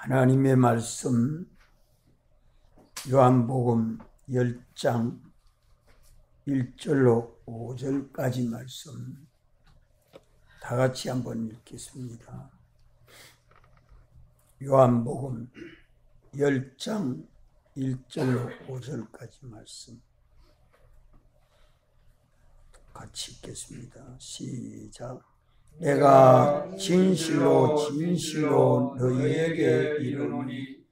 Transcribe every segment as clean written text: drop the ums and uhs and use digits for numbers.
하나님의 말씀 요한복음 10장 1절로 5절까지 말씀 다 같이 한번 읽겠습니다. 요한복음 10장 1절로 5절까지 말씀 같이 읽겠습니다. 시작. 내가 진실로 진실로 너희에게 이르노니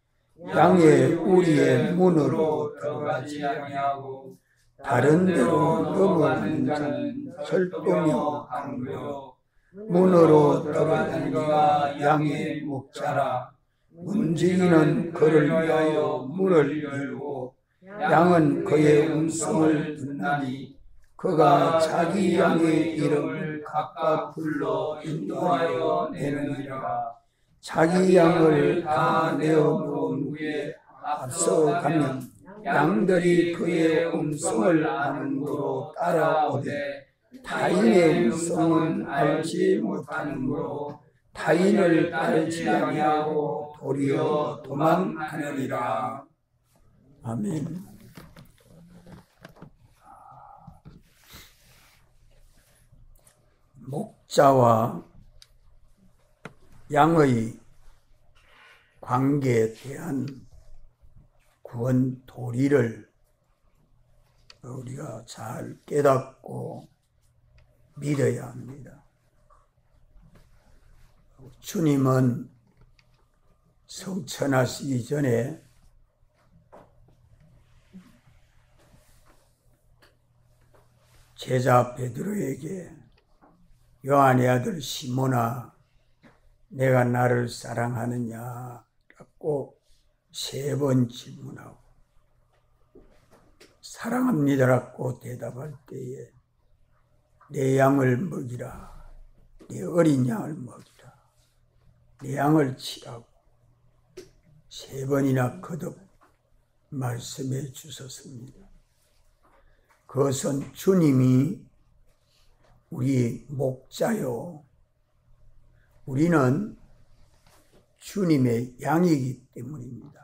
양의 우리의 문으로 들어가지 아니하고 다른 데로 넘어가는 자는 절도며 강도요 문으로 들어가는 이가 양의 목자라. 문지기는 그를 위하여 문을 열고 양은 그의 음성을 듣나니 그가 자기 양의 이름을 각각 불러 인도하여 내느니라. 자기 양을 다 내어놓은 후에 앞서가면 양들이 그의 음성을 아는으로 따라오되 타인의 음성은 알지 못하는으로 타인을 따르지 아니하고 도리어 도망하느니라. 아멘. 목자와 양의 관계에 대한 구원 도리를 우리가 잘 깨닫고 믿어야 합니다. 주님은 성천하시기 전에 제자 베드로에게 요한의 아들 시몬아 내가 나를 사랑하느냐라고 3번 질문하고 사랑합니다라고 대답할 때에 내 양을 먹이라, 내 어린 양을 먹이라, 내 양을 치라고 3번이나 거듭 말씀해 주셨습니다. 그것은 주님이 우리 목자요, 우리는 주님의 양이기 때문입니다.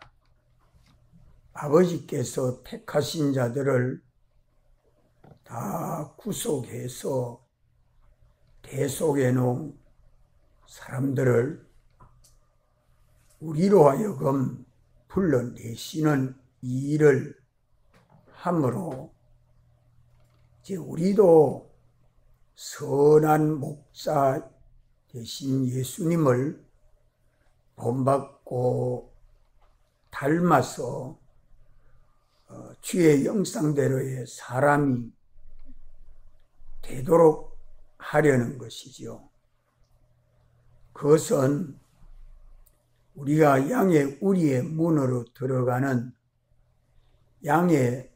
아버지께서 택하신 자들을 다 구속해서 대속해 놓은 사람들을 우리로 하여금 불러내시는 이 일을 함으로 이제 우리도 선한 목자 되신 예수님을 본받고 닮아서 주의 형상대로의 사람이 되도록 하려는 것이지요. 그것은 우리가 양의 우리의 문으로 들어가는 양의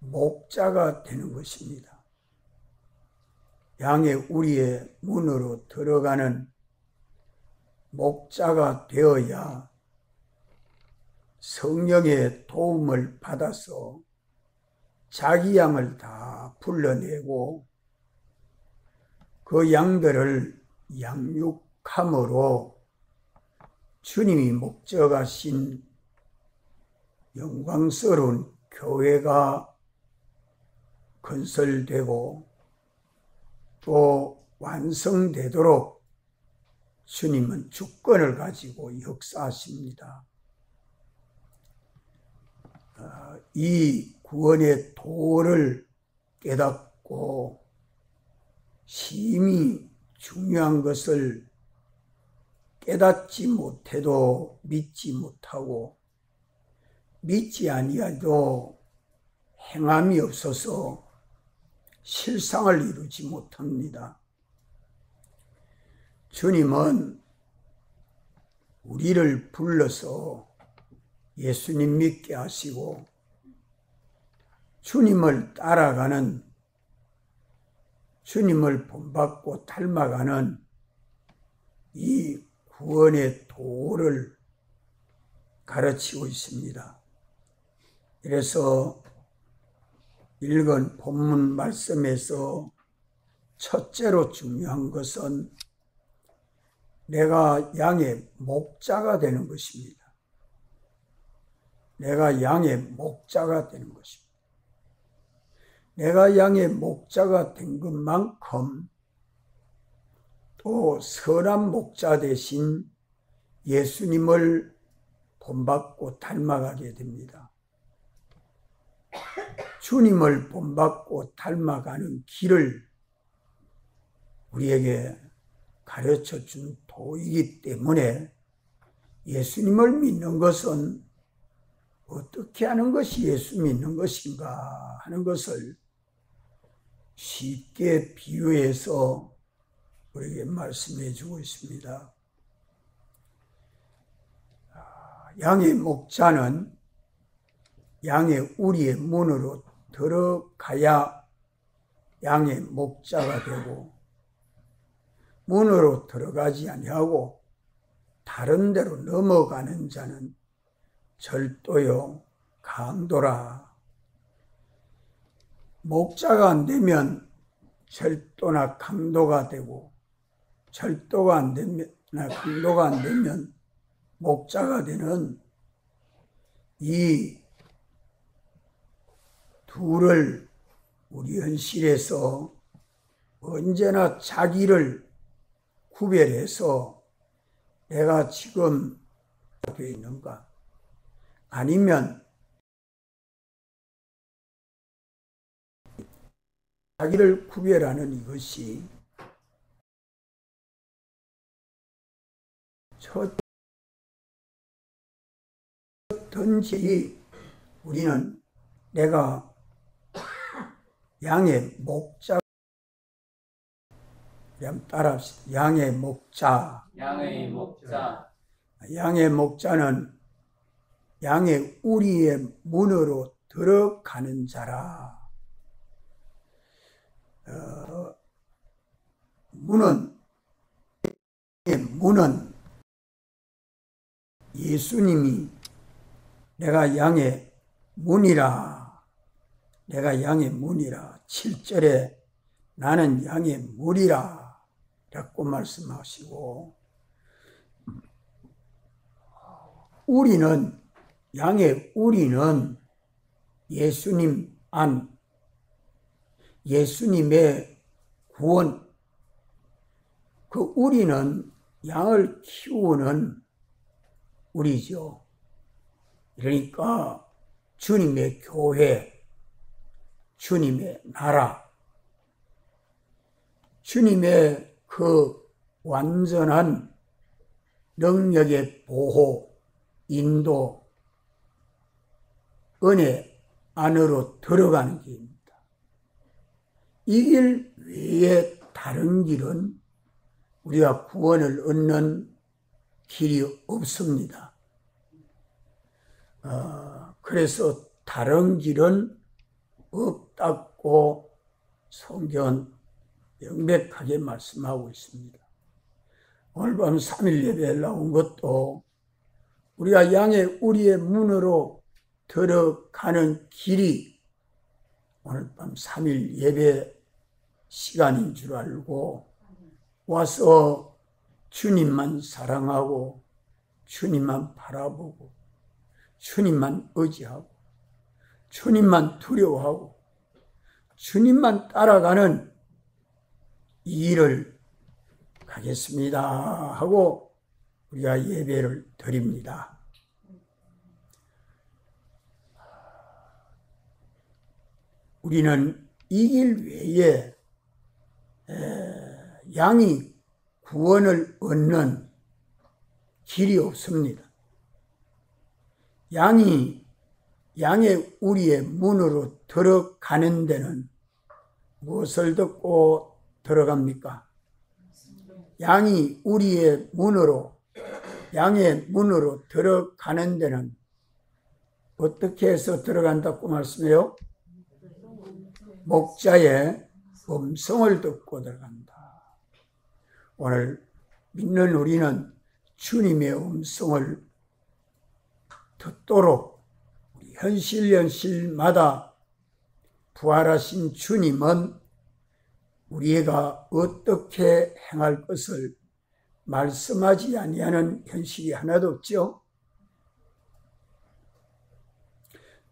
목자가 되는 것입니다. 양의 우리의 문으로 들어가는 목자가 되어야 성령의 도움을 받아서 자기 양을 다 불러내고 그 양들을 양육함으로 주님이 목적하신 영광스러운 교회가 건설되고 또 완성되도록 주님은 주권을 가지고 역사하십니다. 이 구원의 도를 깨닫고 심히 중요한 것을 깨닫지 못해도 믿지 못하고 믿지 아니하도 행함이 없어서 실상을 이루지 못합니다. 주님은 우리를 불러서 예수님 믿게 하시고 주님을 따라가는, 주님을 본받고 닮아가는 이 구원의 도를 가르치고 있습니다. 그래서 읽은 본문 말씀에서 첫째로 중요한 것은 내가 양의 목자가 되는 것입니다. 내가 양의 목자가 되는 것입니다. 내가 양의 목자가 된 것만큼 또 선한 목자 대신 예수님을 본받고 닮아가게 됩니다. 주님을 본받고 닮아가는 길을 우리에게 가르쳐 준 도이기 때문에 예수님을 믿는 것은 어떻게 하는 것이 예수 믿는 것인가 하는 것을 쉽게 비유해서 우리에게 말씀해 주고 있습니다. 양의 목자는 양의 우리의 문으로 들어가야 양의 목자가 되고, 문으로 들어가지 아니하고 다른 데로 넘어가는 자는 절도요 강도라. 목자가 안 되면 절도나 강도가 되고, 절도가 안 되면 강도가 안 되면 목자가 되는 이 둘을 우리 현실에서 언제나 자기를 구별해서 내가 지금 되어 있는가, 아니면 자기를 구별하는 이것이 든지 우리는 내가 양의 목자, 따라합시다. 양의 목자. 양의 목자. 양의 목자는 양의 우리의 문으로 들어가는 자라. 문은 예수님이 내가 양의 문이라, 내가 양의 문이라, 7절에 나는 양의 문이라 라고 말씀하시고, 우리는, 양의 우리는 예수님 안, 예수님의 구원, 그 우리는 양을 키우는 우리죠. 그러니까 주님의 교회, 주님의 나라, 주님의 그 완전한 능력의 보호, 인도, 은혜 안으로 들어가는 길입니다. 이 길 외에 다른 길은 우리가 구원을 얻는 길이 없습니다. 그래서 다른 길은 없다고 성경은 명백하게 말씀하고 있습니다. 오늘 밤 3일 예배에 나온 것도 우리가 양의 우리의 문으로 들어가는 길이 오늘 밤 3일 예배 시간인 줄 알고 와서 주님만 사랑하고 주님만 바라보고 주님만 의지하고 주님만 두려워하고 주님만 따라가는 이 일을 가겠습니다 하고 우리가 예배를 드립니다. 우리는 이 길 외에 양이 구원을 얻는 길이 없습니다. 양의 우리의 문으로 들어가는 데는 무엇을 듣고 들어갑니까? 양이 우리의 문으로, 양의 문으로 들어가는 데는 어떻게 해서 들어간다고 말씀해요? 목자의 음성을 듣고 들어간다. 오늘 믿는 우리는 주님의 음성을 듣도록 현실마다 부활하신 주님은 우리가 어떻게 행할 것을 말씀하지 아니하는 현실이 하나도 없죠.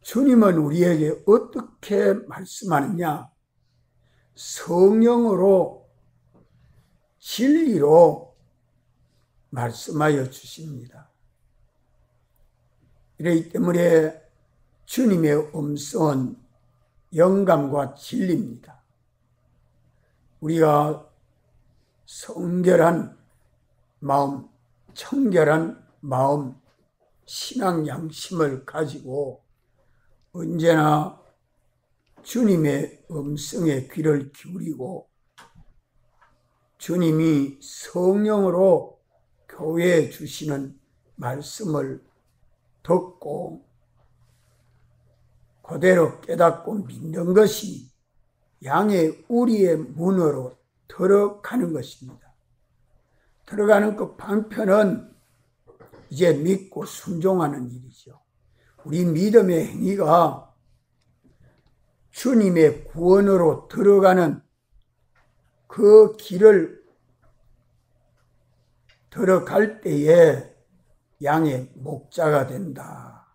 주님은 우리에게 어떻게 말씀하느냐? 성령으로 진리로 말씀하여 주십니다. 이렇기 때문에 주님의 음성은 영감과 진리입니다. 우리가 성결한 마음, 청결한 마음, 신앙 양심을 가지고 언제나 주님의 음성에 귀를 기울이고 주님이 성령으로 교회에 주시는 말씀을 듣고 그대로 깨닫고 믿는 것이 양의 우리의 문으로 들어가는 것입니다. 들어가는 그 방편은 이제 믿고 순종하는 일이죠. 우리 믿음의 행위가 주님의 구원으로 들어가는 그 길을 들어갈 때에 양의 목자가 된다.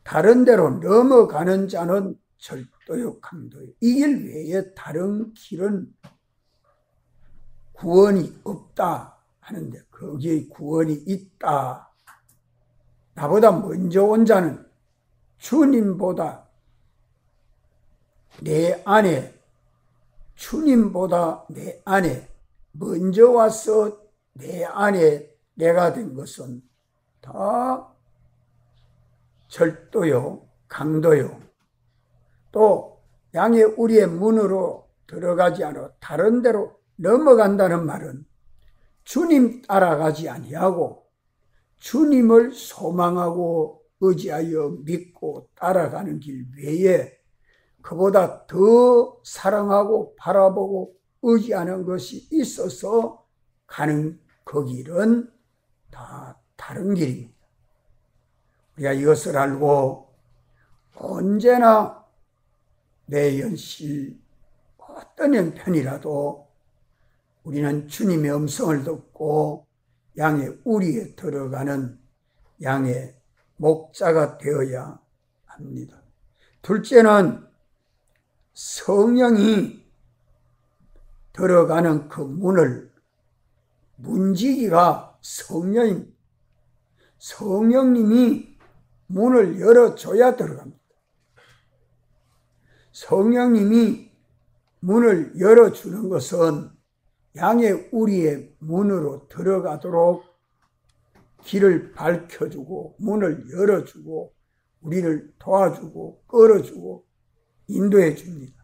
다른 데로 넘어가는 자는 절도요, 강도요. 이 길 외에 다른 길은 구원이 없다 하는데 거기에 구원이 있다. 나보다 먼저 온 자는 주님보다 내 안에, 주님보다 내 안에 먼저 와서 내 안에 내가 된 것은 다 절도요, 강도요. 또 양의 우리의 문으로 들어가지 않아 다른 데로 넘어간다는 말은 주님 따라가지 아니하고 주님을 소망하고 의지하여 믿고 따라가는 길 외에 그보다 더 사랑하고 바라보고 의지하는 것이 있어서 가는 그 길은 다 다른 길입니다. 우리가 이것을 알고 언제나 내 현실 어떤 형편이라도 우리는 주님의 음성을 듣고 양의 우리에 들어가는 양의 목자가 되어야 합니다. 둘째는 성령이 들어가는 그 문을 문지기가 성령입니다. 성령님이 문을 열어줘야 들어갑니다. 성령님이 문을 열어주는 것은 양의 우리의 문으로 들어가도록 길을 밝혀주고 문을 열어주고 우리를 도와주고 끌어주고 인도해 줍니다.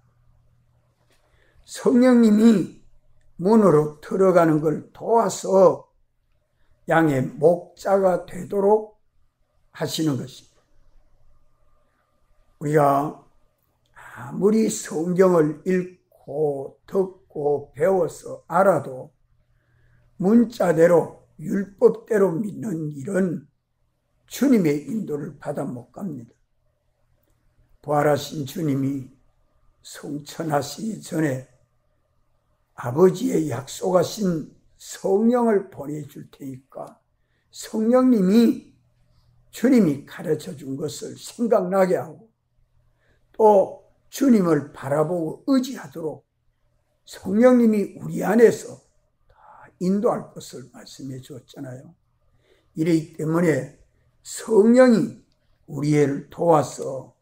성령님이 문으로 들어가는 걸 도와서 양의 목자가 되도록 하시는 것입니다. 우리가 아무리 성경을 읽고 듣고 배워서 알아도 문자대로 율법대로 믿는 일은 주님의 인도를 받아 못 갑니다. 부활하신 주님이 성천하시기 전에 아버지의 약속하신 성령을 보내줄 테니까 성령님이 주님이 가르쳐 준 것을 생각나게 하고 또 주님을 바라보고 의지하도록 성령님이 우리 안에서 다 인도할 것을 말씀해 주었잖아요. 이러기 때문에 성령이 우리를 도와서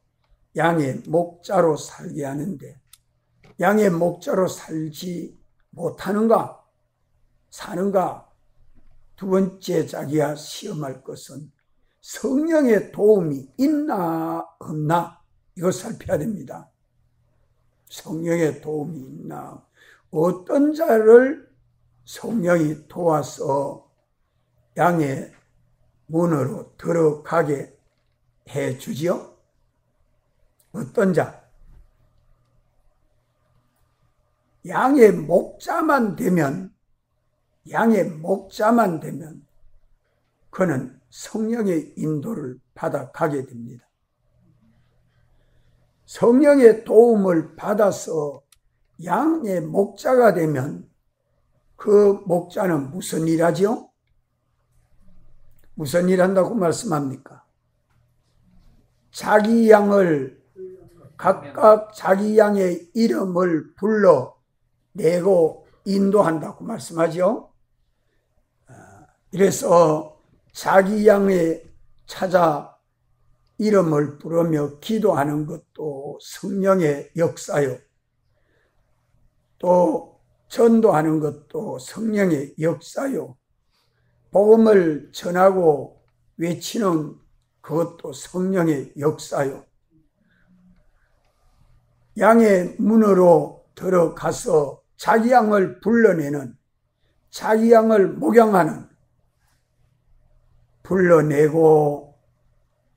양의 목자로 살게 하는데 양의 목자로 살지 못하는가? 사는가? 두 번째 자기가 시험할 것은 성령의 도움이 있나 없나? 이거 살펴야 됩니다. 성령의 도움이 있나? 어떤 자를 성령이 도와서 양의 문으로 들어가게 해주지요? 어떤 자? 양의 목자만 되면 그는 성령의 인도를 받아가게 됩니다. 성령의 도움을 받아서 양의 목자가 되면 그 목자는 무슨 일 하죠? 무슨 일 한다고 말씀합니까? 자기 양을 각각 자기 양의 이름을 불러내고 인도한다고 말씀하죠. 그래서 자기 양에 찾아 이름을 부르며 기도하는 것도 성령의 역사요. 또 전도하는 것도 성령의 역사요. 복음을 전하고 외치는 그것도 성령의 역사요. 양의 문으로 들어가서 자기 양을 불러내는, 자기 양을 목양하는, 불러내고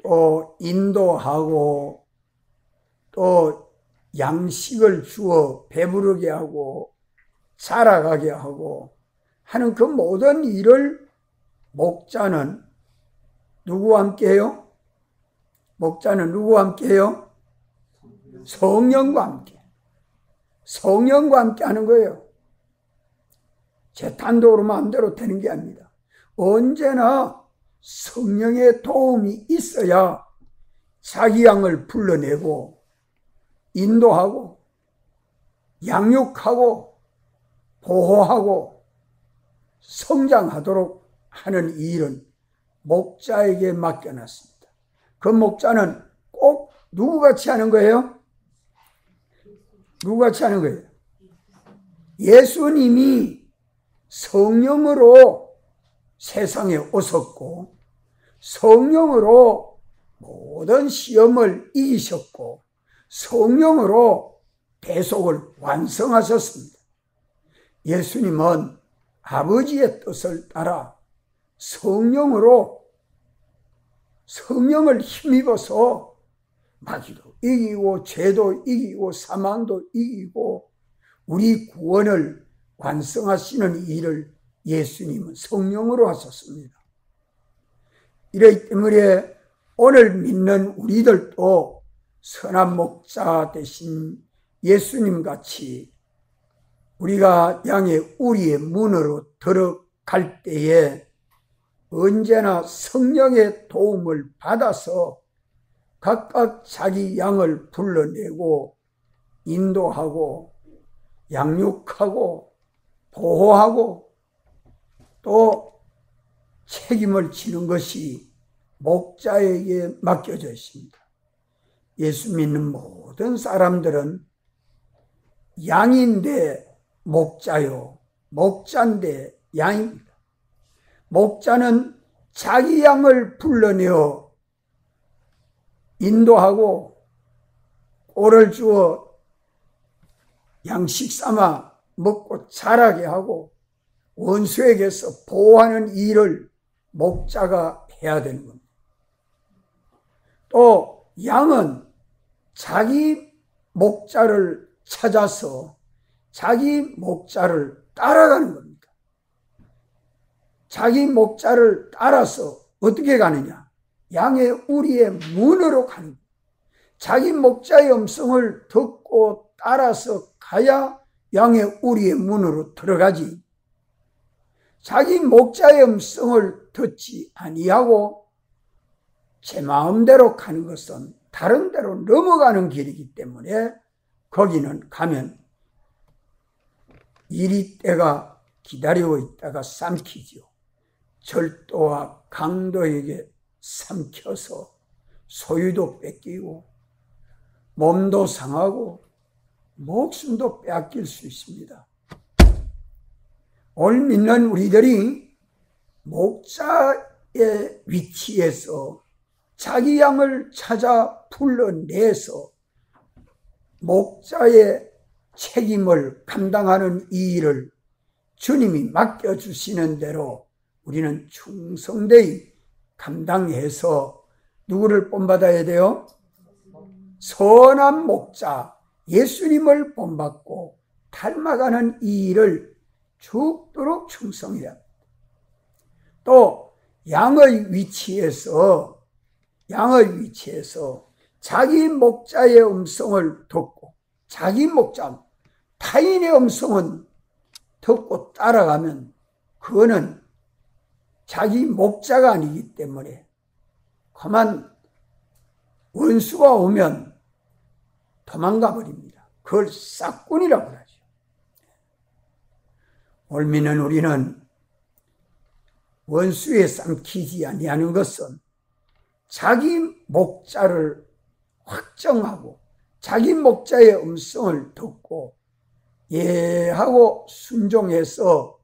또 인도하고 또 양식을 주어 배부르게 하고 자라가게 하고 하는 그 모든 일을 목자는 누구와 함께 해요? 목자는 누구와 함께 해요? 성령과 함께. 성령과 함께 하는 거예요. 제 단독으로 마음대로 되는 게 아닙니다. 언제나 성령의 도움이 있어야 자기 양을 불러내고 인도하고 양육하고 보호하고 성장하도록 하는 일은 목자에게 맡겨놨습니다. 그 목자는 꼭 누구같이 하는 거예요? 누구같이 하는 거예요? 예수님이 성령으로 세상에 오셨고 성령으로 모든 시험을 이기셨고 성령으로 대속을 완성하셨습니다. 예수님은 아버지의 뜻을 따라 성령으로 성령을 힘입어서 마귀도 이기고 죄도 이기고 사망도 이기고 우리 구원을 완성하시는 일을 예수님은 성령으로 하셨습니다. 이러기 때문에 오늘 믿는 우리들도 선한 목자 대신 예수님 같이 우리가 양의 우리의 문으로 들어갈 때에 언제나 성령의 도움을 받아서 각각 자기 양을 불러내고 인도하고 양육하고 보호하고 또 책임을 지는 것이 목자에게 맡겨져 있습니다. 예수 믿는 모든 사람들은 양인데 목자요, 목자인데 양입니다. 목자는 자기 양을 불러내어 인도하고 꼴을 주어 양식 삼아 먹고 자라게 하고 원수에게서 보호하는 일을 목자가 해야 되는 겁니다. 또 양은 자기 목자를 찾아서 자기 목자를 따라가는 겁니다. 자기 목자를 따라서 어떻게 가느냐? 양의 우리의 문으로 가는 겁니다. 자기 목자의 음성을 듣고 따라서 가야 양의 우리의 문으로 들어가지. 자기 목자의 음성을 듣지 아니하고 제 마음대로 가는 것은 다른 데로 넘어가는 길이기 때문에 거기는 가면 이리떼가 기다리고 있다가 삼키지요. 절도와 강도에게 삼켜서 소유도 뺏기고 몸도 상하고 목숨도 빼앗길 수 있습니다. 오늘 믿는 우리들이 목자의 위치에서 자기 양을 찾아 불러내서 목자의 책임을 감당하는 이 일을 주님이 맡겨주시는 대로 우리는 충성되이 감당해서 누구를 본받아야 돼요? 선한 목자 예수님을 본받고 닮아가는 이 일을 죽도록 충성해야 합니다. 또 양의 위치에서 자기 목자의 음성을 듣고 자기 목자, 타인의 음성은 듣고 따라가면 그거는 자기 목자가 아니기 때문에 그만 원수가 오면 도망가 버립니다. 그걸 싹꾼이라고 하죠. 옳미는 우리는 원수에 삼키지 아니하는 것은 자기 목자를 확정하고 자기 목자의 음성을 듣고 예하고 순종해서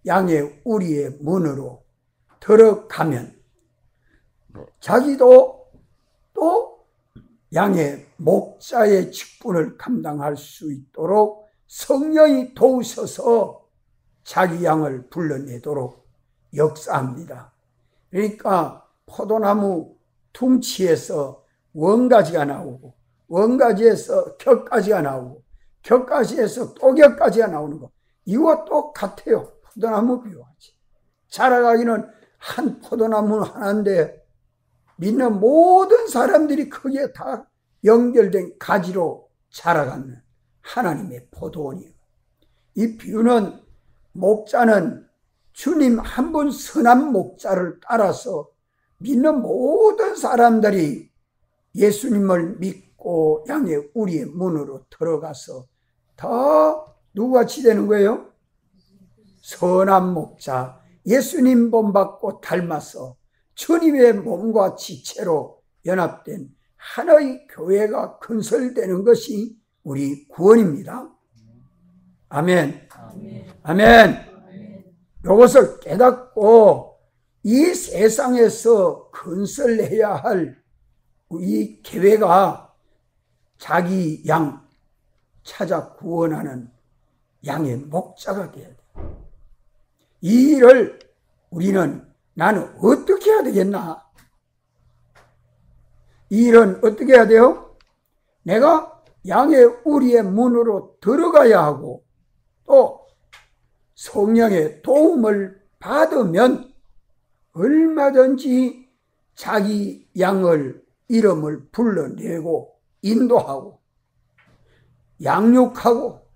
양의 우리의 문으로 들어가면 자기도 또 양의 목자의 직분을 감당할 수 있도록 성령이 도우셔서 자기 양을 불러내도록 역사합니다. 그러니까 포도나무 둥치에서 원가지가 나오고 원가지에서 격가지가 나오고 격가지에서 또 격가지가 나오는 거, 이와 똑같아요. 포도나무 비유하지. 자라가기는 한 포도나무 하나인데 믿는 모든 사람들이 거기에 다 연결된 가지로 자라가는 하나님의 포도원이에요. 이 비유는 목자는 주님 한 분 선한 목자를 따라서 믿는 모든 사람들이 예수님을 믿고 양의 우리의 문으로 들어가서 더 누구같이 되는 거예요? 선한 목자, 예수님 본받고 닮아서 주님의 몸과 지체로 연합된 하나의 교회가 건설되는 것이 우리 구원입니다. 아멘. 아멘. 이것을 깨닫고 이 세상에서 건설해야 할 이 교회가 자기 양 찾아 구원하는 양의 목자가 되어야 돼요. 이 일을 우리는 나는 어떻게 해야 되겠나? 이 일은 어떻게 해야 돼요? 내가 양의 우리의 문으로 들어가야 하고 또 성령의 도움을 받으면 얼마든지 자기 양을 이름을 불러내고 인도하고 양육하고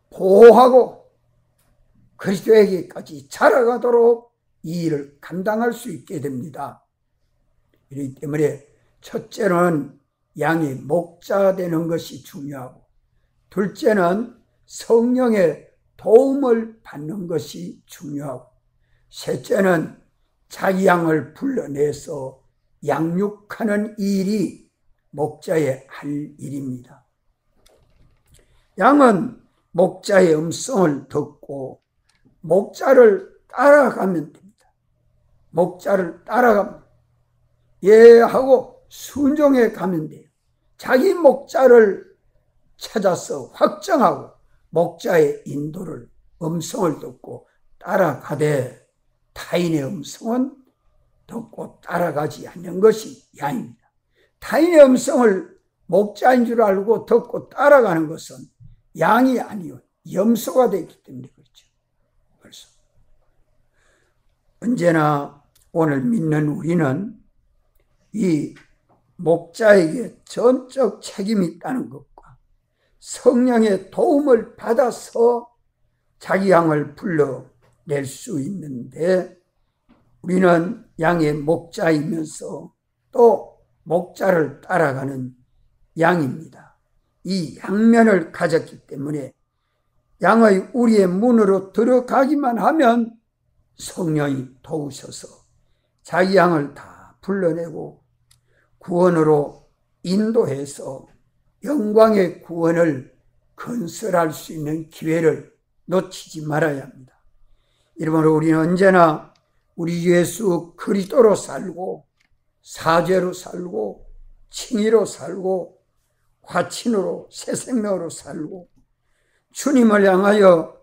보호하고 그리스도에게까지 자라가도록 이 일을 감당할 수 있게 됩니다. 그렇기 때문에 첫째는 양이 목자 되는 것이 중요하고 둘째는 성령의 도움을 받는 것이 중요하고 셋째는 자기 양을 불러내서 양육하는 일이 목자의 할 일입니다. 양은 목자의 음성을 듣고 목자를 따라가면 됩니다. 목자를 따라가면 예하고 순종해 가면 돼요. 자기 목자를 찾아서 확정하고 목자의 인도를 음성을 듣고 따라가되 타인의 음성은 듣고 따라가지 않는 것이 양입니다. 타인의 음성을 목자인 줄 알고 듣고 따라가는 것은 양이 아니요 염소가 되기 때문에 그렇죠. 그래서 언제나 오늘 믿는 우리는 이 목자에게 전적 책임이 있다는 것과 성령의 도움을 받아서 자기 양을 불러낼 수 있는데 우리는 양의 목자이면서 또 목자를 따라가는 양입니다. 이 양면을 가졌기 때문에 양의 우리의 문으로 들어가기만 하면 성령이 도우셔서 자기 양을 다 불러내고 구원으로 인도해서 영광의 구원을 건설할 수 있는 기회를 놓치지 말아야 합니다. 이러므로 우리는 언제나 우리 예수 그리스도로 살고 사죄로 살고 칭의로 살고 화친으로 새 생명으로 살고 주님을 향하여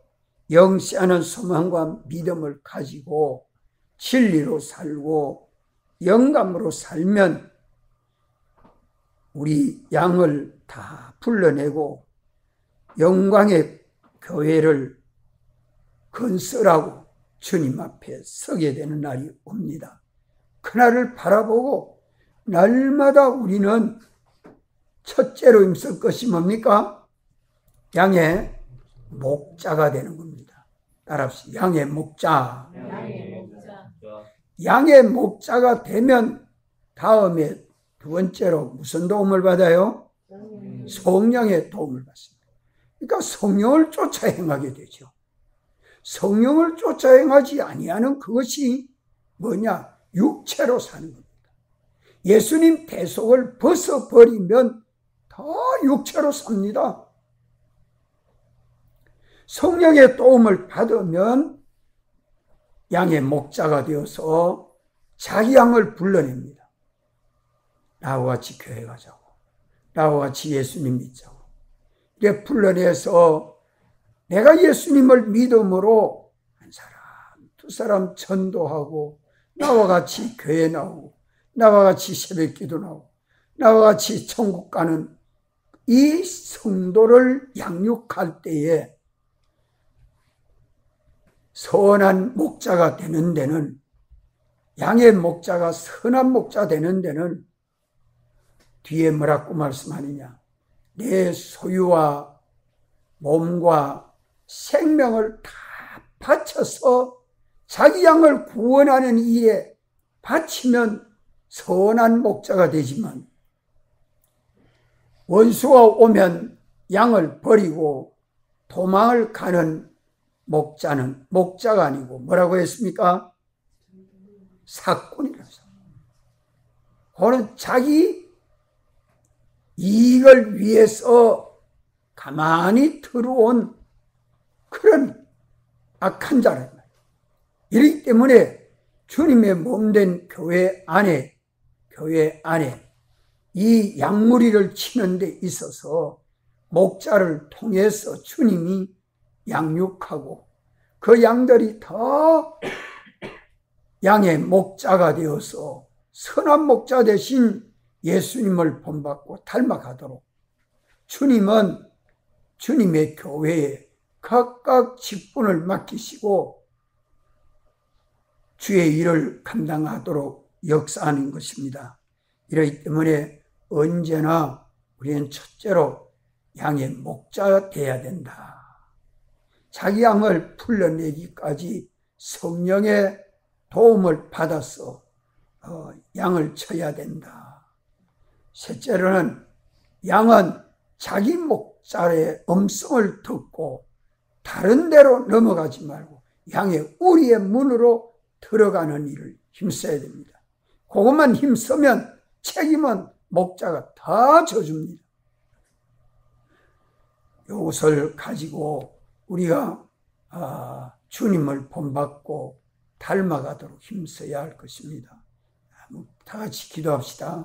영시하는 소망과 믿음을 가지고 진리로 살고 영감으로 살면 우리 양을 다 불러내고 영광의 교회를 건설하고 주님 앞에 서게 되는 날이 옵니다. 그날을 바라보고 날마다 우리는 첫째로 힘쓸 것이 뭡니까? 양의 목자가 되는 겁니다. 따라합시다. 양의 목자. 양의 목자. 양의 목자가 되면 다음에 두 번째로 무슨 도움을 받아요? 성령의 도움을 받습니다. 그러니까 성령을 쫓아 행하게 되죠. 성령을 쫓아 행하지 아니하는 그것이 뭐냐? 육체로 사는 겁니다. 예수님 대속을 벗어버리면 다 육체로 삽니다. 성령의 도움을 받으면 양의 목자가 되어서 자기 양을 불러냅니다. 나와 같이 교회 가자고. 나와 같이 예수님 믿자고. 이렇게 불러내서 내가 예수님을 믿음으로 한 사람, 두 사람 전도하고 나와 같이 교회 나오고 나와 같이 새벽 기도 나오고 나와 같이 천국 가는 이 성도를 양육할 때에 선한 목자가 되는 데는, 양의 목자가 선한 목자 되는 데는 뒤에 뭐라고 말씀하느냐? 내 소유와 몸과 생명을 다 바쳐서 자기 양을 구원하는 일에 바치면 선한 목자가 되지만, 원수가 오면 양을 버리고 도망을 가는 목자는 목자가 아니고 뭐라고 했습니까? 사꾼이라고 했습니다. 그는 자기 이익을 위해서 가만히 들어온 그런 악한 자란 말이에요. 이렇기 때문에 주님의 몸된 교회 안에 이 양무리를 치는 데 있어서 목자를 통해서 주님이 양육하고 그 양들이 더 양의 목자가 되어서 선한 목자 대신 예수님을 본받고 닮아가도록 주님은 주님의 교회에 각각 직분을 맡기시고 주의 일을 감당하도록 역사하는 것입니다. 이러기 때문에 언제나 우리는 첫째로 양의 목자가 되어야 된다. 자기 양을 풀러내기까지 성령의 도움을 받아서 양을 쳐야 된다. 셋째로는 양은 자기 목자의 음성을 듣고 다른 데로 넘어가지 말고 양의 우리의 문으로 들어가는 일을 힘써야 됩니다. 그것만 힘쓰면 책임은 목자가 다 져줍니다. 이것을 가지고 우리가 주님을 본받고 닮아가도록 힘써야 할 것입니다. 다 같이 기도합시다.